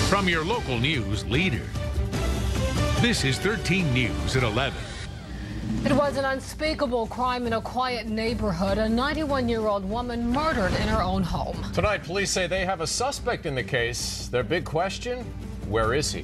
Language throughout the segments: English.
From your local news leader, this is 13 News at 11. It was an unspeakable crime in a quiet neighborhood. A 91-year-old woman murdered in her own home. Tonight, police say they have a suspect in the case. Their big question, where is he?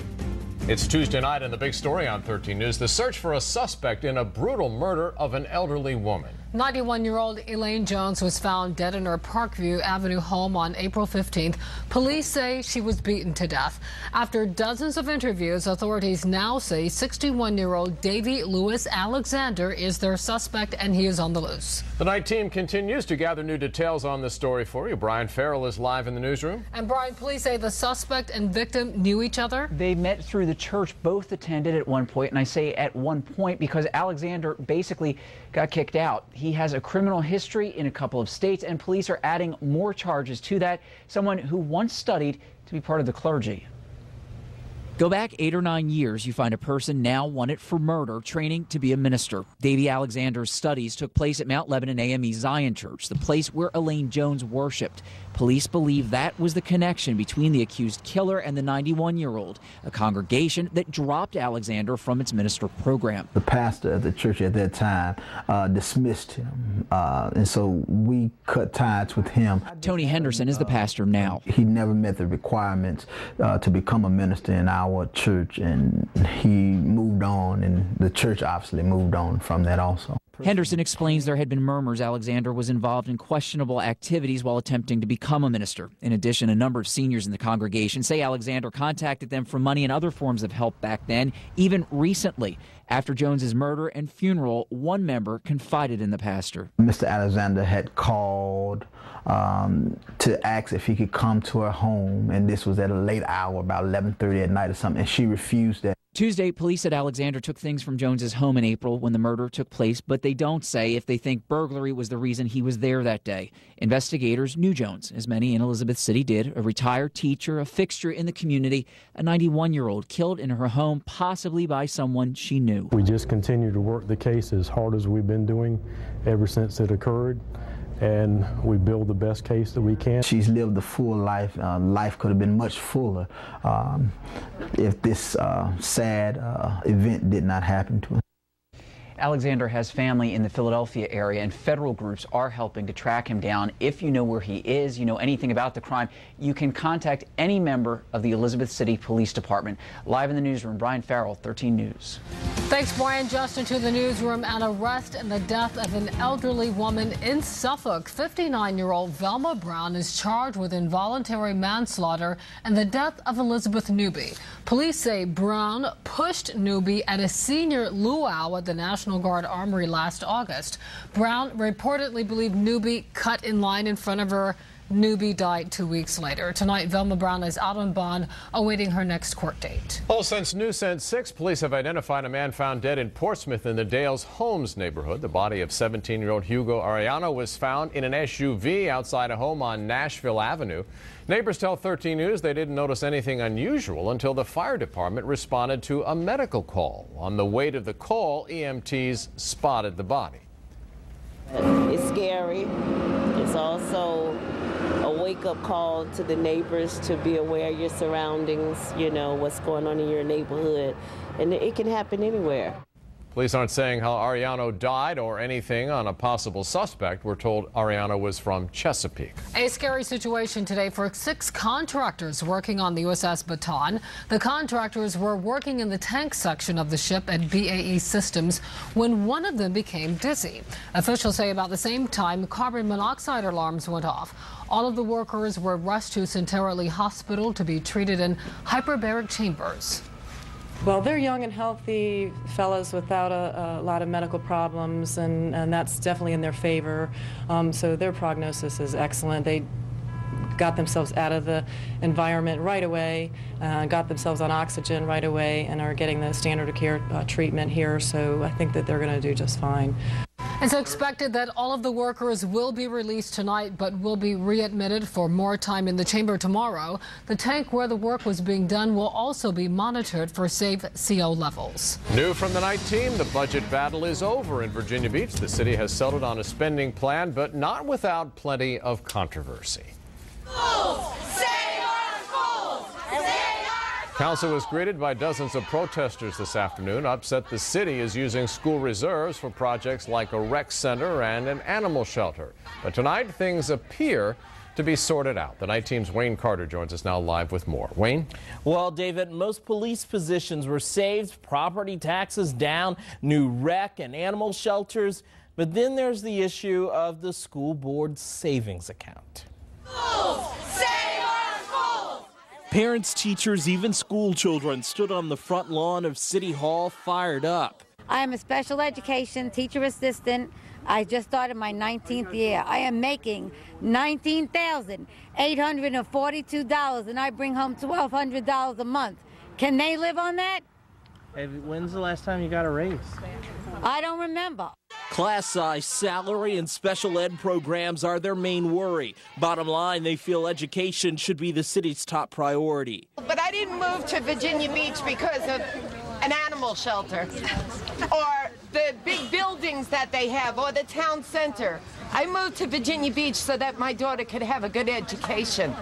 It's Tuesday night and the big story on 13 News, the search for a suspect in a brutal murder of an elderly woman. 91-year-old Elaine Jones was found dead in her Parkview Avenue home on April 15th. Police say she was beaten to death. After dozens of interviews, authorities now say 61-year-old Davy Lewis Alexander is their suspect, and he is on the loose. The night team continues to gather new details on this story for you. Brian Farrell is live in the newsroom. And Brian, police say the suspect and victim knew each other. They met through the church, both attended at one point, and I say at one point because Alexander basically got kicked out. He has a criminal history in a couple of states, and police are adding more charges to that. Someone who once studied to be part of the clergy. Go back 8 or 9 years, you find a person now wanted for murder, training to be a minister. Davy Alexander's studies took place at Mount Lebanon AME Zion Church, the place where Elaine Jones worshipped. Police believe that was the connection between the accused killer and the 91-year-old, a congregation that dropped Alexander from its minister program. The pastor at the church at that time dismissed him, and so we cut ties with him. Tony Henderson is the pastor now. He never met the requirements to become a minister in our church, and he moved on, and the church obviously moved on from that also. Henderson explains there had been murmurs Alexander was involved in questionable activities while attempting to become a minister. In addition, a number of seniors in the congregation say Alexander contacted them for money and other forms of help back then, even recently. After Jones's murder and funeral, one member confided in the pastor. Mr. Alexander had called to ask if he could come to her home, and this was at a late hour, about 11:30 at night or something, and she refused that. Tuesday, police said Alexander took things from Jones's home in April when the murder took place, but they don't say if they think burglary was the reason he was there that day. Investigators knew Jones, as many in Elizabeth City did, a retired teacher, a fixture in the community, a 91-year-old killed in her home, possibly by someone she knew. We just continue to work the case as hard as we've been doing ever since it occurred, and we build the best case that we can. She's lived a full life. Life could have been much fuller if this sad event did not happen to her. Alexander has family in the Philadelphia area, and federal groups are helping to track him down. If you know where he is, you know anything about the crime, you can contact any member of the Elizabeth City Police Department. Live in the newsroom, Brian Farrell, 13 News. Thanks, Brian. Justin, to the newsroom. An arrest in the death of an elderly woman in Suffolk. 59-year-old Velma Brown is charged with involuntary manslaughter and the death of Elizabeth Newby. Police say Brown pushed Newby at a senior luau at the National Guard Armory last August. Brown reportedly believed Newby cut in line in front of her. Newby died 2 weeks later. Tonight, Velma Brown is out on bond, awaiting her next court date. Well, since News Sense 6, police have identified a man found dead in Portsmouth in the Dales Homes neighborhood. The body of 17-year-old Hugo Arellano was found in an SUV outside a home on Nashville Avenue. Neighbors tell 13 News they didn't notice anything unusual until the fire department responded to a medical call. On the way to the call, EMTs spotted the body. It's scary. It's also a wake-up call to the neighbors to be aware of your surroundings, you know, what's going on in your neighborhood, and it can happen anywhere. Police aren't saying how Arellano died or anything on a possible suspect. We're told Arellano was from Chesapeake. A scary situation today for 6 contractors working on the USS Baton. The contractors were working in the tank section of the ship at BAE Systems when one of them became dizzy. Officials say about the same time, carbon monoxide alarms went off. All of the workers were rushed to Centera Lee Hospital to be treated in hyperbaric chambers. Well, they're young and healthy fellows without a lot of medical problems, and that's definitely in their favor. So their prognosis is excellent. They got themselves out of the environment right away, got themselves on oxygen right away, and are getting the standard of care treatment here. So I think that they're going to do just fine. It's expected that all of the workers will be released tonight, but will be readmitted for more time in the chamber tomorrow. The tank where the work was being done will also be monitored for safe CO levels. New from the night team, the budget battle is over in Virginia Beach. The city has settled on a spending plan, but not without plenty of controversy. Schools! Save our schools! Save our Council was greeted by dozens of protesters this afternoon, upset the city is using school reserves for projects like a rec center and an animal shelter. But tonight, things appear to be sorted out. The night team's Wayne Carter joins us now live with more. Wayne? Well, David, most police positions were saved, property taxes down, new rec and animal shelters. But then there's the issue of the school board savings account. Parents, teachers, even school children stood on the front lawn of City Hall fired up. I am a special education teacher assistant. I just started my 19th year. I am making $19,842 and I bring home $1,200 a month. Can they live on that? When's the last time you got a raise? I don't remember. Class size, salary, and special ed programs are their main worry. Bottom line, they feel education should be the city's top priority. But I didn't move to Virginia Beach because of an animal shelter or the big buildings that they have or the town center. I moved to Virginia Beach so that my daughter could have a good education.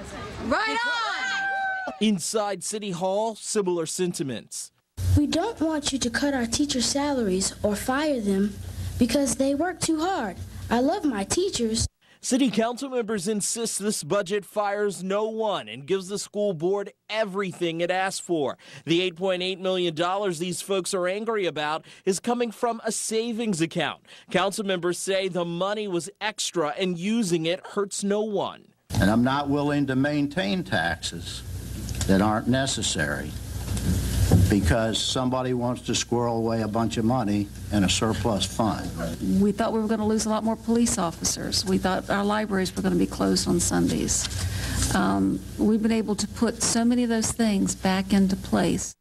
Right on! Inside City Hall, similar sentiments. We don't want you to cut our teachers' salaries or fire them because they work too hard. I love my teachers. City council members insist this budget fires no one and gives the school board everything it asked for. The $8.8 million these folks are angry about is coming from a savings account. Council members say the money was extra and using it hurts no one. And I'm not willing to maintain taxes that aren't necessary because somebody wants to squirrel away a bunch of money in a surplus fund. We thought we were going to lose a lot more police officers. We thought our libraries were going to be closed on Sundays. We've been able to put so many of those things back into place.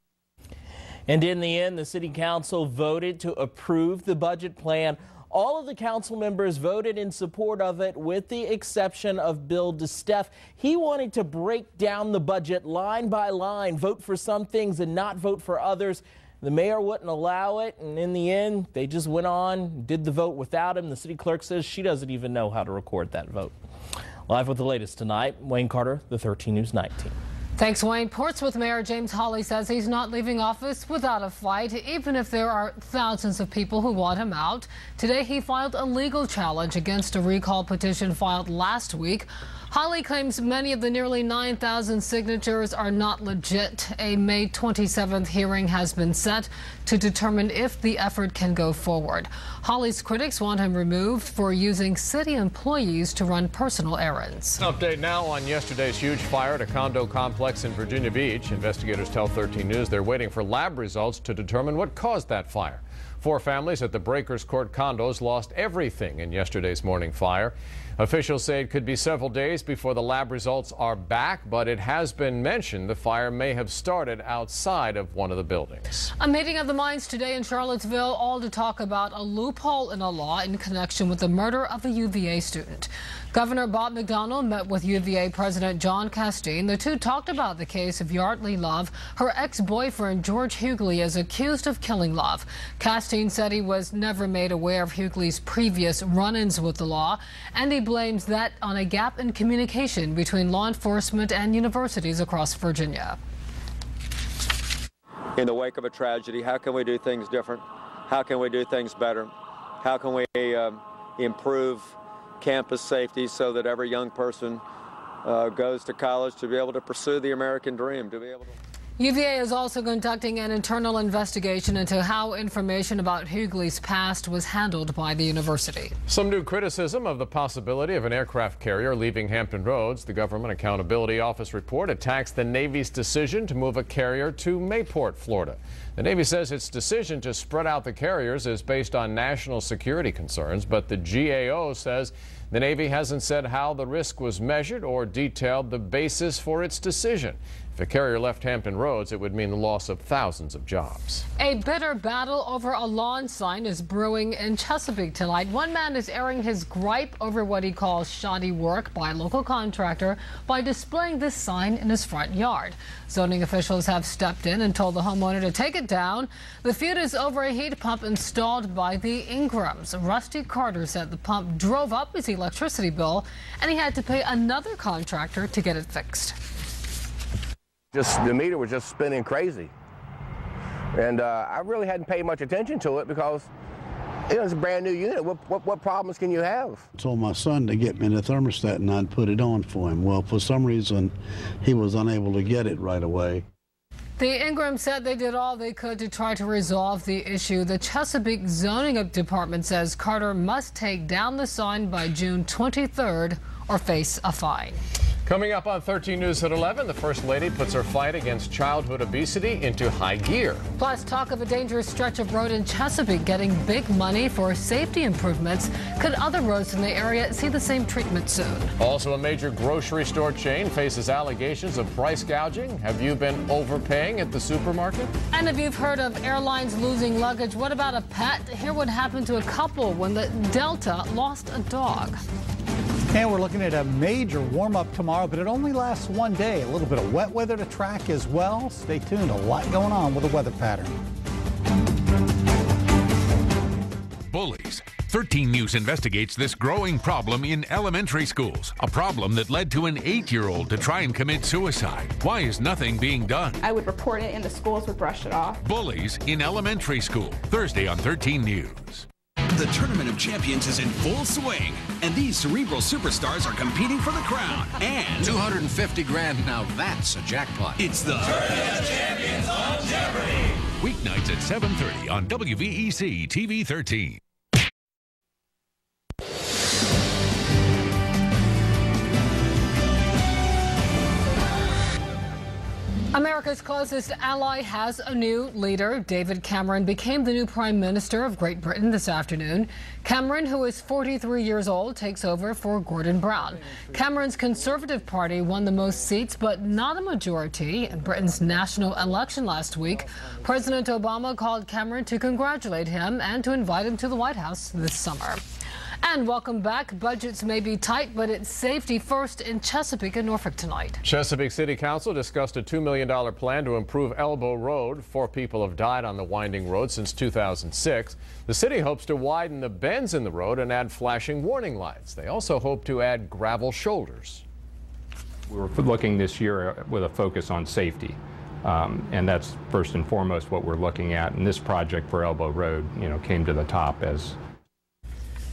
And in the end, the city council voted to approve the budget plan. All of the council members voted in support of it, with the exception of Bill DeSteff. He wanted to break down the budget line by line, vote for some things and not vote for others. The mayor wouldn't allow it, and in the end, they just went on, did the vote without him. The city clerk says she doesn't even know how to record that vote. Live with the latest tonight, Wayne Carter, the 13 News Night Team. Thanks, Wayne. Portsmouth Mayor James Hawley says he's not leaving office without a fight, even if there are thousands of people who want him out. Today, he filed a legal challenge against a recall petition filed last week. Hawley claims many of the nearly 9,000 signatures are not legit. A May 27th hearing has been set to determine if the effort can go forward. Hawley's critics want him removed for using city employees to run personal errands. An update now on yesterday's huge fire at a condo complex in Virginia Beach. Investigators tell 13 News they're waiting for lab results to determine what caused that fire. 4 families at the Breakers Court condos lost everything in yesterday's morning fire. Officials say it could be several days before the lab results are back, but it has been mentioned the fire may have started outside of one of the buildings. A meeting of the minds today in Charlottesville, all to talk about a loophole in a law in connection with the murder of a UVA student. Governor Bob McDonnell met with UVA President John Castine. The two talked about the case of Yardley Love. Her ex-boyfriend George Hughley is accused of killing Love. Castine said he was never made aware of Hughley's previous run-ins with the law, and he blames that on a gap in communication between law enforcement and universities across Virginia. In the wake of a tragedy, how can we do things different? How can we do things better? How can we improve campus safety so that every young person goes to college to be able to pursue the American dream, to be able to... UVA is also conducting an internal investigation into how information about Hughley's past was handled by the university. Some new criticism of the possibility of an aircraft carrier leaving Hampton Roads. The Government Accountability Office report attacks the Navy's decision to move a carrier to Mayport, Florida. The Navy says its decision to spread out the carriers is based on national security concerns, but the GAO says the Navy hasn't said how the risk was measured or detailed the basis for its decision. If a carrier left Hampton Roads, it would mean the loss of thousands of jobs. A bitter battle over a lawn sign is brewing in Chesapeake tonight. One man is airing his gripe over what he calls shoddy work by a local contractor by displaying this sign in his front yard. Zoning officials have stepped in and told the homeowner to take it down. The feud is over a heat pump installed by the Ingrams. Rusty Carter said the pump drove up his electricity bill and he had to pay another contractor to get it fixed. Just the meter was just spinning crazy. And I really hadn't paid much attention to it because it's a brand new unit. What problems can you have? I told my son to get me the thermostat and I'd put it on for him. Well, for some reason, he was unable to get it right away. The Ingram said they did all they could to try to resolve the issue. The Chesapeake Zoning Department says Carter must take down the sign by June 23rd or face a fine. Coming up on 13 News at 11, the First Lady puts her fight against childhood obesity into high gear. Plus, talk of a dangerous stretch of road in Chesapeake getting big money for safety improvements. Could other roads in the area see the same treatment soon? Also, a major grocery store chain faces allegations of price gouging. Have you been overpaying at the supermarket? And if you've heard of airlines losing luggage, what about a pet? Hear what happened to a couple when the Delta lost a dog. And we're looking at a major warm-up tomorrow, but it only lasts one day. A little bit of wet weather to track as well. Stay tuned. A lot going on with the weather pattern. Bullies. 13 News investigates this growing problem in elementary schools. A problem that led to an 8-year-old to try and commit suicide. Why is nothing being done? I would report it and the schools would brush it off. Bullies in elementary school. Thursday on 13 News. The Tournament of Champions is in full swing, and these cerebral superstars are competing for the crown. And 250 grand, now that's a jackpot. It's the Tournament of Champions on Jeopardy! Weeknights at 7:30 on WVEC-TV 13. America's closest ally has a new leader. David Cameron became the new Prime Minister of Great Britain this afternoon. Cameron, who is 43 years old, takes over for Gordon Brown. Cameron's Conservative Party won the most seats, but not a majority in Britain's national election last week. President Obama called Cameron to congratulate him and to invite him to the White House this summer. And welcome back. Budgets may be tight, but it's safety first in Chesapeake and Norfolk tonight. Chesapeake City Council discussed a $2 million plan to improve Elbow Road. 4 people have died on the winding road since 2006. The city hopes to widen the bends in the road and add flashing warning lights. They also hope to add gravel shoulders. We're looking this year with a focus on safety. And that's first and foremost what we're looking at. And this project for Elbow Road, came to the top as.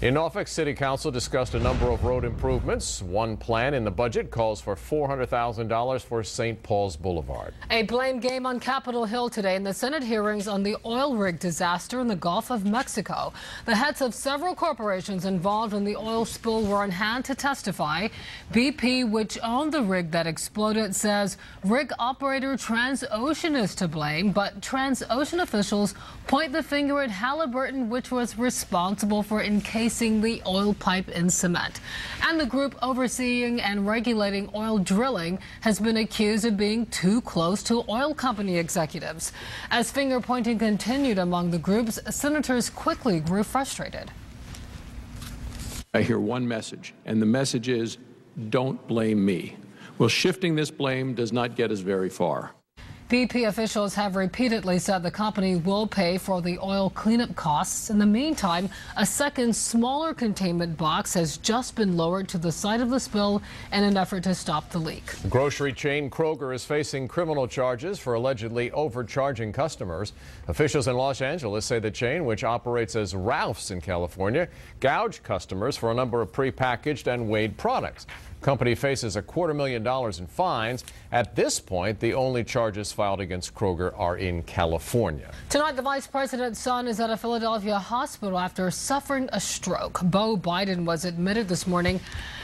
In Norfolk, City Council discussed a number of road improvements. One plan in the budget calls for $400,000 for St. Paul's Boulevard. A blame game on Capitol Hill today in the Senate hearings on the oil rig disaster in the Gulf of Mexico. The heads of several corporations involved in the oil spill were on hand to testify. BP, which owned the rig that exploded, says rig operator Transocean is to blame, but Transocean officials point the finger at Halliburton, which was responsible for encasing the oil pipe in cement. And the group overseeing and regulating oil drilling has been accused of being too close to oil company executives. As finger pointing continued among the groups, senators quickly grew frustrated. I hear one message, and the message is, don't blame me. Well, shifting this blame does not get us very far. BP officials have repeatedly said the company will pay for the oil cleanup costs. In the meantime, a second smaller containment box has just been lowered to the site of the spill in an effort to stop the leak. Grocery chain Kroger is facing criminal charges for allegedly overcharging customers. Officials in Los Angeles say the chain, which operates as Ralph's in California, gouged customers for a number of prepackaged and weighed products. Company faces $250,000 in fines. At this point, the only charges filed against Kroger are in California. Tonight, the vice president's son is at a Philadelphia hospital after suffering a stroke. Beau Biden was admitted this morning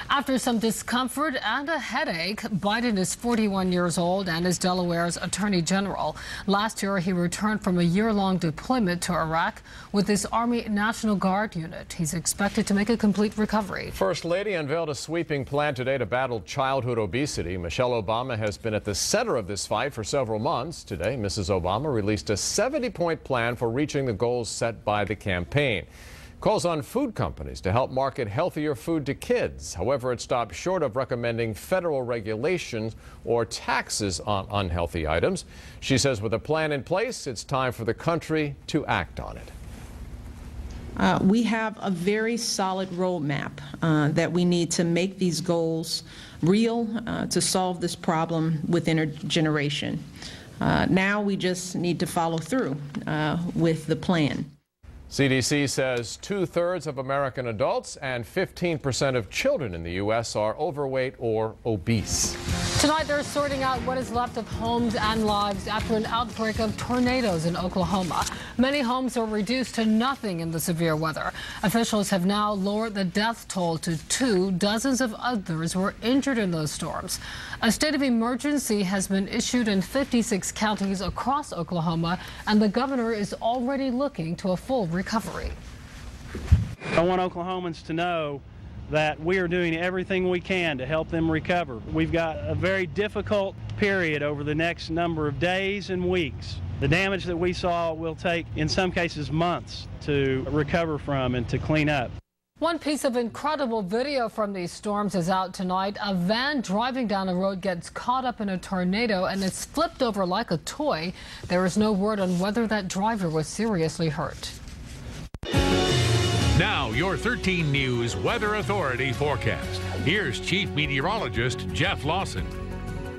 after some discomfort and a headache. Biden is 41 years old and is Delaware's attorney general. Last year, he returned from a year-long deployment to Iraq with his Army National Guard unit. He's expected to make a complete recovery. First Lady unveiled a sweeping plan today to battle childhood obesity. Michelle Obama has been at the center of this fight for several months. Today, Mrs. Obama released a 70-point plan for reaching the goals set by the campaign. Calls on food companies to help market healthier food to kids. However, it stopped short of recommending federal regulations or taxes on unhealthy items. She says with a plan in place, it's time for the country to act on it. We have a very solid roadmap that we need to make these goals real, to solve this problem within a generation. Now we just need to follow through with the plan. CDC says 2/3 of American adults and 15% of children in the U.S. are overweight or obese. Tonight, they're sorting out what is left of homes and lives after an outbreak of tornadoes in Oklahoma. Many homes are reduced to nothing in the severe weather. Officials have now lowered the death toll to 2. Dozens of others were injured in those storms. A state of emergency has been issued in 56 counties across Oklahoma, and the governor is already looking to a full recovery. I want Oklahomans to know that we are doing everything we can to help them recover. We've got a very difficult period over the next number of days and weeks. The damage that we saw will take, in some cases, months to recover from and to clean up. One piece of incredible video from these storms is out tonight. A van driving down the road gets caught up in a tornado and it's flipped over like a toy. There is no word on whether that driver was seriously hurt. Now, your 13 News Weather Authority forecast. Here's Chief Meteorologist Jeff Lawson.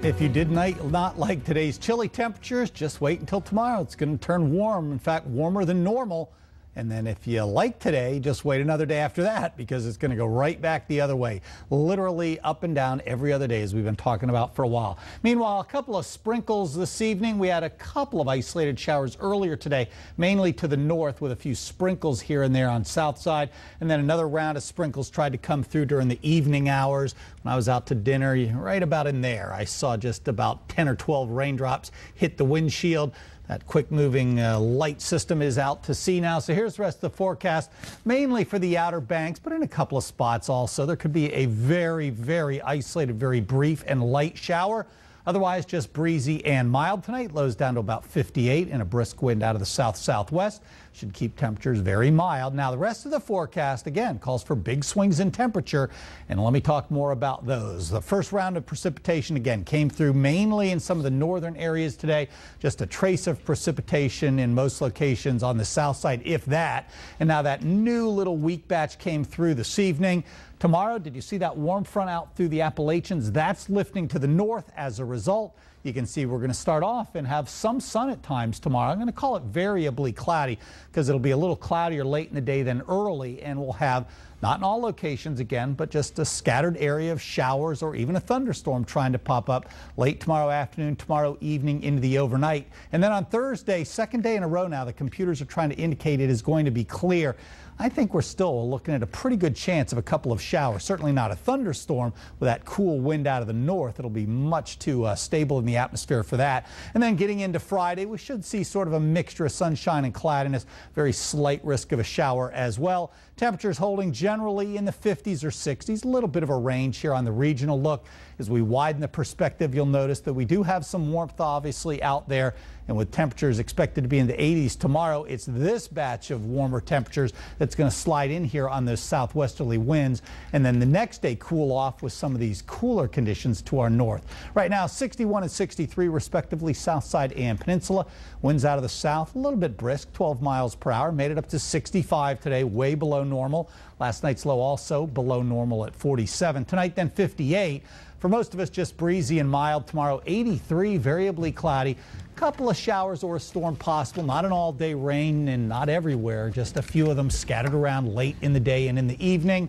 If you did not like today's chilly temperatures, just wait until tomorrow. It's going to turn warm, in fact, warmer than normal. And then if you like today, just wait another day after that because it's going to go right back the other way. Literally up and down every other day, as we've been talking about for a while. Meanwhile, a couple of sprinkles this evening. We had a couple of isolated showers earlier today, mainly to the north with a few sprinkles here and there on south side. And then another round of sprinkles tried to come through during the evening hours. When I was out to dinner, right about in there, I saw just about 10 or 12 raindrops hit the windshield. That quick-moving light system is out to sea now. So here's the rest of the forecast, mainly for the Outer Banks, but in a couple of spots also. There could be a very, very isolated, very brief and light shower. Otherwise, just breezy and mild tonight. Lows down to about 58 and a brisk wind out of the south-southwest. Should keep temperatures very mild. Now, the rest of the forecast, again, calls for big swings in temperature, and let me talk more about those. The first round of precipitation, again, came through mainly in some of the northern areas today. Just a trace of precipitation in most locations on the south side, if that. And now that new little weak batch came through this evening. Tomorrow, did you see that warm front out through the Appalachians? That's lifting to the north as a result. You can see we're going to start off and have some sun at times tomorrow. I'm going to call it variably cloudy because it'll be a little cloudier late in the day than early, and we'll have, not in all locations again, but just a scattered area of showers or even a thunderstorm trying to pop up late tomorrow afternoon, tomorrow evening into the overnight. And then on Thursday, second day in a row now, the computers are trying to indicate it is going to be clear. I think we're still looking at a pretty good chance of a couple of showers. Certainly not a thunderstorm with that cool wind out of the north. It'll be much too stable in the atmosphere for that. And then getting into Friday, we should see sort of a mixture of sunshine and cloudiness. Very slight risk of a shower as well. Temperatures holding generally in the 50s or 60s. A little bit of a range here on the regional look. As we widen the perspective, you'll notice that we do have some warmth obviously out there. And with temperatures expected to be in the 80s tomorrow, it's this batch of warmer temperatures that's going to slide in here on those southwesterly winds. And then the next day cool off with some of these cooler conditions to our north. Right now, 61 and 63 respectively, south side and peninsula. Winds out of the south, a little bit brisk, 12 miles per hour. Made it up to 65 today, way below normal. Last night's low also below normal at 47. Tonight then 58. For most of us, just breezy and mild. Tomorrow, 83, variably cloudy. Couple of showers or a storm possible. Not an all-day rain and not everywhere. Just a few of them scattered around late in the day and in the evening.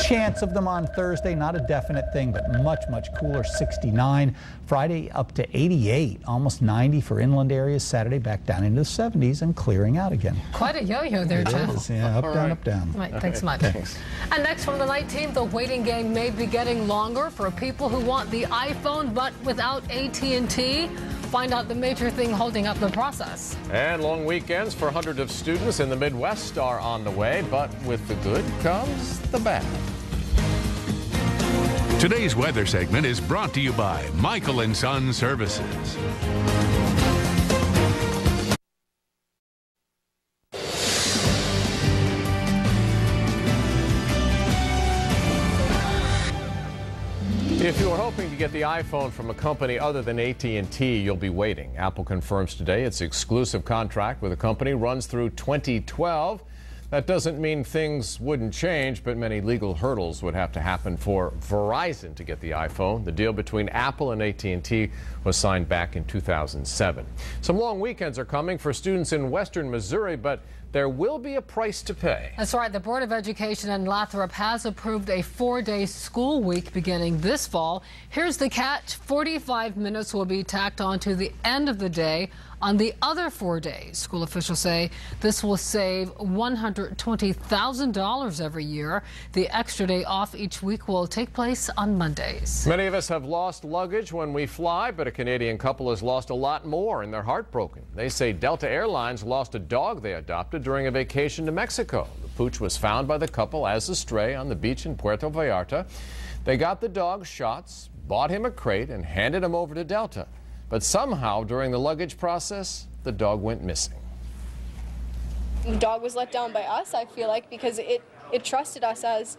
Chance of them on Thursday, not a definite thing, but much, much cooler, 69. Friday up to 88, almost 90 for inland areas. Saturday back down into the 70s and clearing out again. Quite a yo-yo there, Jeff. It is, yeah, up, down, up, down. Right, thanks much. Thanks. And next from the night team, the waiting game may be getting longer for people who want the iPhone but without AT&T. Find out the major thing holding up the process. And long weekends for hundreds of students in the Midwest are on the way, but with the good comes the bad. Today's weather segment is brought to you by Michael & Son Services. If you are hoping to get the iPhone from a company other than AT&T, you'll be waiting. Apple confirms today its exclusive contract with the company runs through 2012. That doesn't mean things wouldn't change, but many legal hurdles would have to happen for Verizon to get the iPhone. The deal between Apple and AT&T was signed back in 2007. Some long weekends are coming for students in western Missouri, but there will be a price to pay. That's right. The Board of Education in Lathrop has approved a 4-day school week beginning this fall. Here's the catch. 45 minutes will be tacked on to the end of the day on the other 4 days. School officials say this will save $120,000 every year. The extra day off each week will take place on Mondays. Many of us have lost luggage when we fly, but a Canadian couple has lost a lot more and they're heartbroken. They say Delta Airlines lost a dog they adopted during a vacation to Mexico. The pooch was found by the couple as a stray on the beach in Puerto Vallarta. They got the dog shots, bought him a crate, and handed him over to Delta. But somehow, during the luggage process, the dog went missing. The dog was let down by us, I feel like, because it trusted us as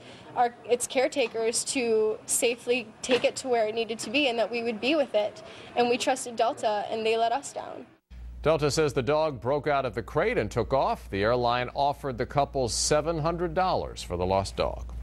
its caretakers to safely take it to where it needed to be and that we would be with it. And we trusted Delta, and they let us down. Delta says the dog broke out of the crate and took off. The airline offered the couple $700 for the lost dog.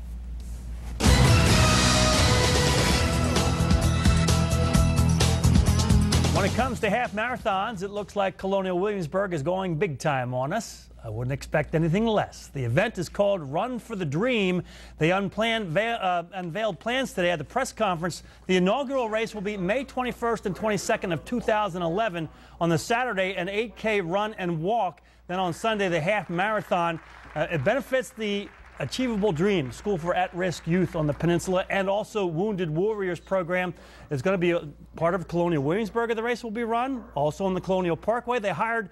When it comes to half marathons, it looks like Colonial Williamsburg is going big time on us. I wouldn't expect anything less. The event is called Run for the Dream. They unveiled plans today at the press conference. The inaugural race will be May 21st and 22nd of 2011. On the Saturday, an 8K run and walk. Then on Sunday, the half marathon. It benefits the Achievable Dream School for At-Risk Youth on the Peninsula, and also Wounded Warriors program is going to be a part of Colonial Williamsburg. The race will be run also on the Colonial Parkway. They hired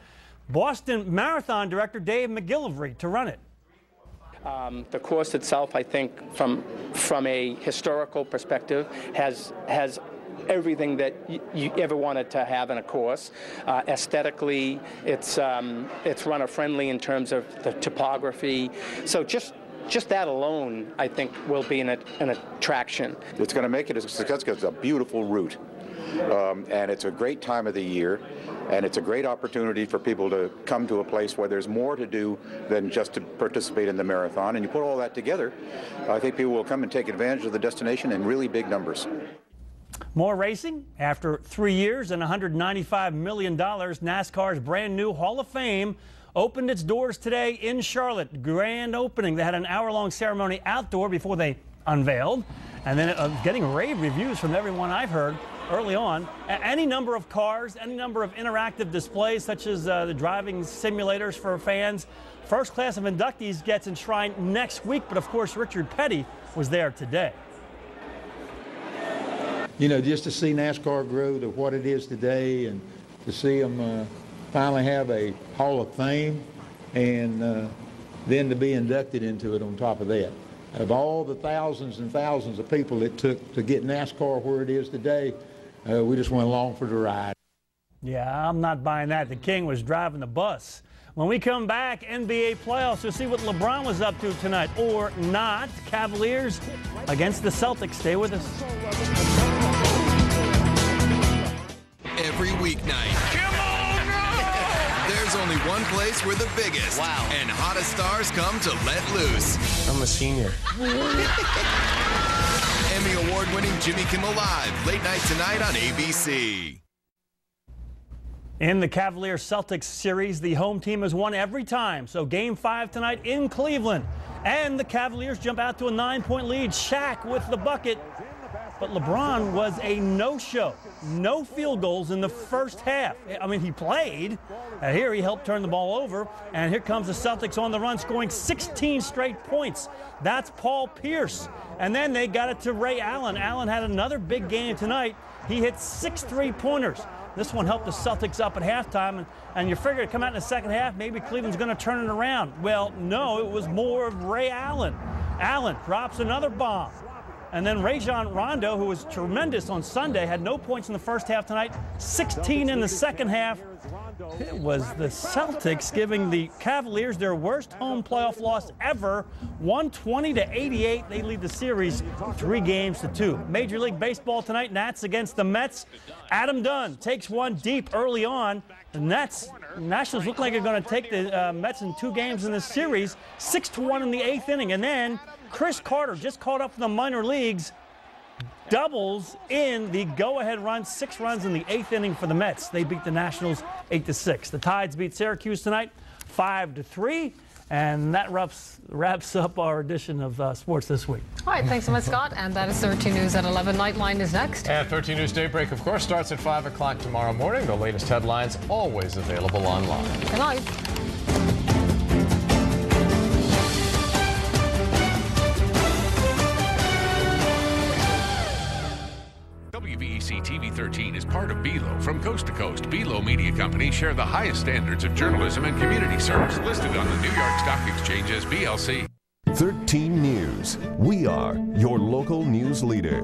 Boston Marathon director Dave McGillivray to run it. The course itself, I think, from a historical perspective, has everything that you ever wanted to have in a course. Aesthetically, it's runner-friendly in terms of the topography. So just that alone, I think, will be an attraction. It's going to make it a success because it's a beautiful route. And it's a great time of the year, and it's a great opportunity for people to come to a place where there's more to do than just to participate in the marathon. And you put all that together, I think people will come and take advantage of the destination in really big numbers. More racing. After 3 years and $195 million, NASCAR's brand new Hall of Fame opened its doors today in Charlotte. Grand opening. They had an hour-long ceremony outdoor before they unveiled, and then getting rave reviews from everyone I've heard early on. Any number of cars, any number of interactive displays, such as the driving simulators for fans. First class of inductees gets enshrined next week, but of course Richard Petty was there today. You know, just to see NASCAR grow to what it is today, and to see them finally have a Hall of Fame, and then to be inducted into it on top of that. Of all the thousands and thousands of people it took to get NASCAR where it is today, we just went along for the ride. Yeah, I'm not buying that. The king was driving the bus. When we come back, NBA playoffs, you'll see what LeBron was up to tonight, or not. Cavaliers against the Celtics. Stay with us. Every weeknight. Come on, there's only one place where the biggest and hottest stars come to let loose. I'm a senior. Emmy award-winning Jimmy Kimmel Live, late night tonight on ABC. In the Cavaliers-Celtics series, the home team has won every time. So Game 5 tonight in Cleveland. And the Cavaliers jump out to a 9-point lead. Shaq with the bucket. But LeBron was a no-show. No field goals in the first half. I mean, he played. Here he helped turn the ball over. And here comes the Celtics on the run, scoring 16 straight points. That's Paul Pierce. And then they got it to Ray Allen. Allen had another big game tonight. He hit 6 three-pointers. This one helped the Celtics up at halftime, and you figure to come out in the second half, maybe Cleveland's going to turn it around. Well, no, it was more of Ray Allen. Allen drops another bomb. And then Rajon Rondo, who was tremendous on Sunday, had no points in the first half tonight, 16 in the second half. It was the Celtics giving the Cavaliers their worst home playoff loss ever, 120-88. They lead the series 3-2. Major League Baseball tonight, Nats against the Mets. Adam Dunn takes one deep early on. The Nationals look like they're going to take the Mets in 2 games in this series, 6-1 in the 8th inning. And then Chris Carter, just called up from the minor leagues, doubles in the go-ahead run, 6 runs in the 8th inning for the Mets. They beat the Nationals 8-6. The Tides beat Syracuse tonight 5-3, and that wraps up our edition of Sports This Week. All right, thanks so much, Scott. And that is 13 News at 11. Nightline is next. And 13 News Daybreak, of course, starts at 5 o'clock tomorrow morning. The latest headlines always available online. Good night. WVEC-TV 13 is part of BELO. From coast to coast, BELO Media Company share the highest standards of journalism and community service, listed on the New York Stock Exchange as BLC. 13 News. We are your local news leader.